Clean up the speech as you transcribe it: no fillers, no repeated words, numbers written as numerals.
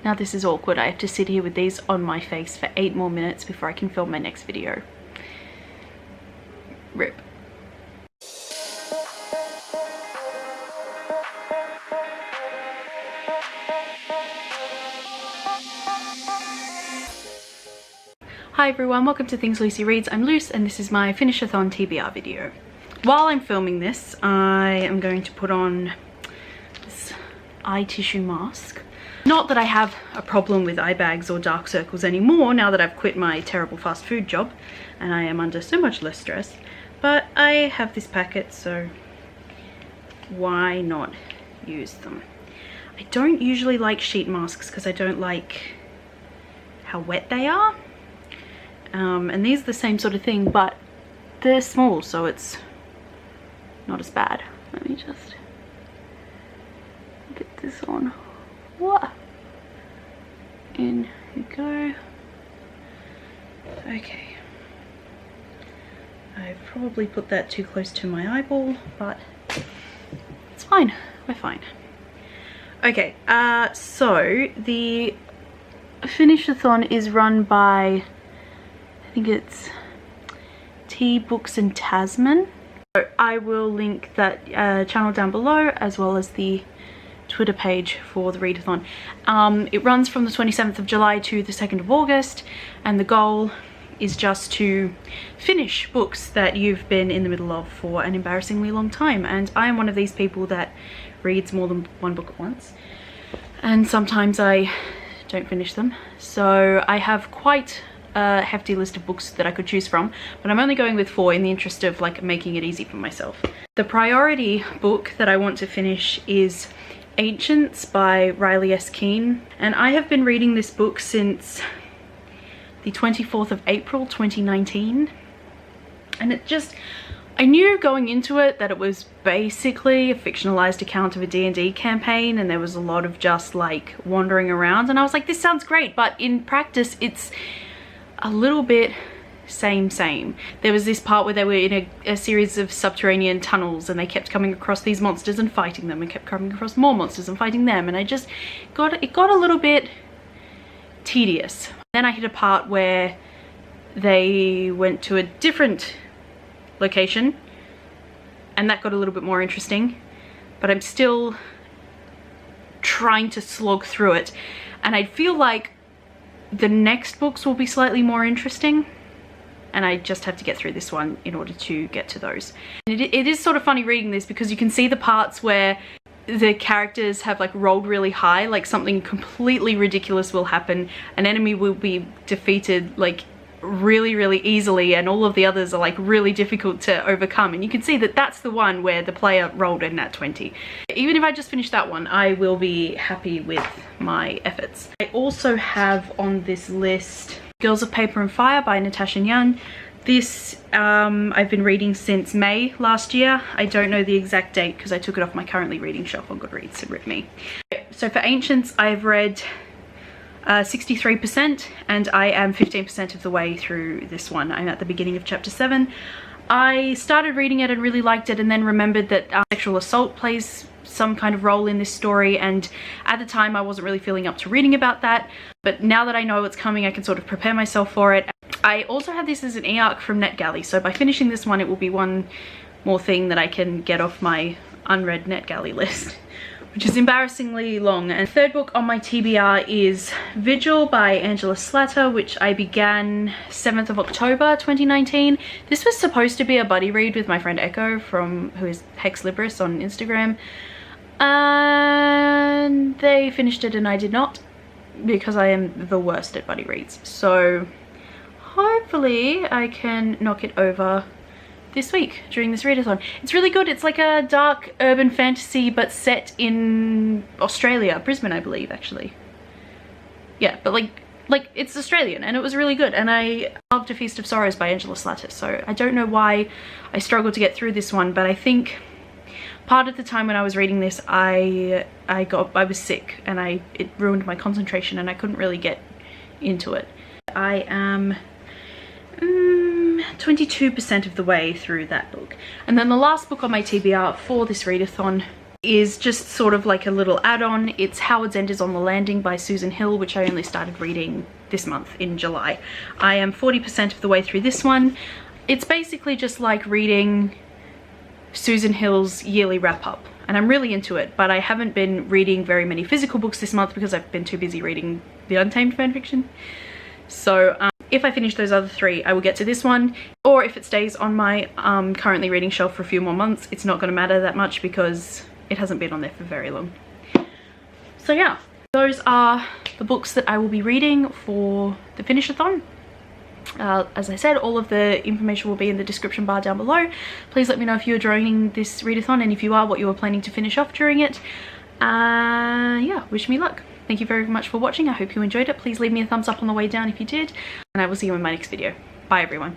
Now this is awkward. I have to sit here with these on my face for 8 more minutes before I can film my next video. Rip. Hi everyone, welcome to Things Lucy Reads. I'm Luce and this is my Finishathon TBR video. While I'm filming this, I am going to put on this eye tissue mask. Not that I have a problem with eye bags or dark circles anymore now that I've quit my terrible fast food job and I am under so much less stress, but I have this packet, so why not use them? I don't usually like sheet masks because I don't like how wet they are. And these are the same sort of thing, but they're small, so it's not as bad. Let me just get this on. What? In you go. Okay. I've probably put that too close to my eyeball, but it's fine. We're fine. Okay, so the Finishathon is run by, I think it's Tea Books in Tasman. So I will link that channel down below, as well as the Twitter page for the readathon. It runs from the 27th of July to the 2nd of August, and the goal is just to finish books that you've been in the middle of for an embarrassingly long time. And I am one of these people that reads more than one book at once, and sometimes I don't finish them. So I have quite a hefty list of books that I could choose from, but I'm only going with 4 in the interest of like making it easy for myself. The priority book that I want to finish is Ancients by Riley S. Keane, and I have been reading this book since the 24th of April 2019, and it just, I knew going into it that it was basically a fictionalized account of a D&D campaign, and there was a lot of just like wandering around, and I was like, this sounds great, but in practice it's a little bit same. There was this part where they were in a series of subterranean tunnels and they kept coming across these monsters and fighting them, and kept coming across more monsters and fighting them, and it got a little bit tedious. Then I hit a part where they went to a different location and that got a little bit more interesting, but I'm still trying to slog through it, and I feel like the next books will be slightly more interesting, and I just have to get through this one in order to get to those. And it is sort of funny reading this because you can see the parts where the characters have like rolled really high, like something completely ridiculous will happen, an enemy will be defeated like really easily, and all of the others are like really difficult to overcome, and you can see that that's the one where the player rolled in at 20. Even if I just finish that one, I will be happy with my efforts. I also have on this list Girls of Paper and Fire by Natasha Ngan. This I've been reading since May last year. I don't know the exact date because I took it off my currently reading shelf on Goodreads, it ripped me. So for Ancients, I've read 63%, and I am 15% of the way through this one. I'm at the beginning of chapter 7. I started reading it and really liked it, and then remembered that sexual assault plays some kind of role in this story, and at the time I wasn't really feeling up to reading about that, but now that I know what's coming, I can sort of prepare myself for it. I also have this as an e-arc from NetGalley, so by finishing this one it will be one more thing that I can get off my unread NetGalley list, which is embarrassingly long. And third book on my TBR is Vigil by Angela Slatter, which I began 7th of October 2019. This was supposed to be a buddy read with my friend Echo, who is Hex Libris on Instagram, and they finished it and I did not, because I am the worst at buddy reads. So hopefully I can knock it over this week during this readathon. It's really good. It's like a dark urban fantasy but set in Australia, Brisbane I believe actually. Yeah, but like it's Australian, and it was really good, and I loved A Feast of Sorrows by Angela Slatter. So I don't know why I struggled to get through this one, but I think part of the time when I was reading this I was sick, and it ruined my concentration and I couldn't really get into it. I am 22% of the way through that book. And then the last book on my TBR for this readathon is just sort of like a little add-on. It's Howard's End is on the Landing by Susan Hill, which I only started reading this month in July. I am 40% of the way through this one. It's basically just like reading Susan Hill's yearly wrap-up, and I'm really into it, but I haven't been reading very many physical books this month because I've been too busy reading the Untamed fanfiction. So if I finish those other 3, I will get to this one, or if it stays on my currently reading shelf for a few more months, it's not going to matter that much because it hasn't been on there for very long. So yeah, those are the books that I will be reading for the Finishathon. As I said, all of the information will be in the description bar down below. Please let me know if you're joining this readathon, and if you are, what you are planning to finish off during it. Yeah, wish me luck. Thank you very much for watching. I hope you enjoyed it. Please leave me a thumbs up on the way down if you did, and I will see you in my next video. Bye everyone.